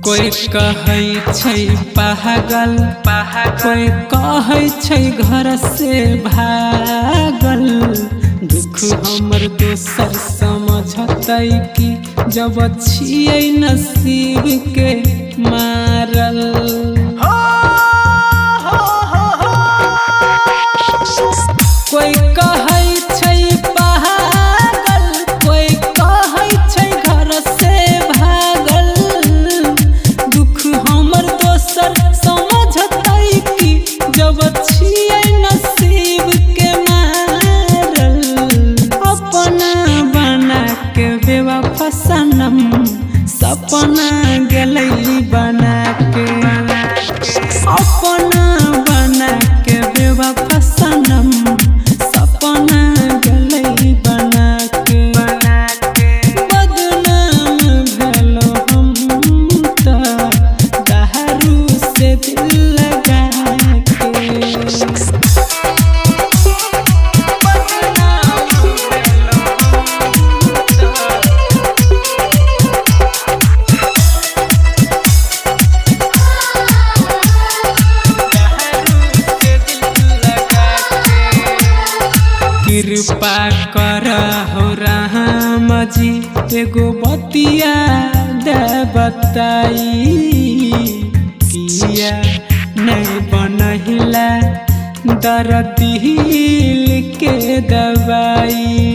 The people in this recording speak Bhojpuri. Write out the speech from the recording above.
कोई कहै छै पागल कोई कहै छै घर से भागल। दुख हमर दोसर समझतै कि जब छियै नसीब के मारल। कोई कहै छै पागल कोई कहै छै घर से भागल। दुख हमर दोसर समझतै कि जब छियै नसीब के मारल। अपना बना के बेवफा सनम सपना गेलै बना के। अपना बना के बेवफा सनम सपना गेलै बना के। बदनाम भेलो हम त दारू से दिल लगा के। कृपा करहो राम जी एगो बतिया दे बताई। किया नहीं बनहिला दर्द दिल के दवाई।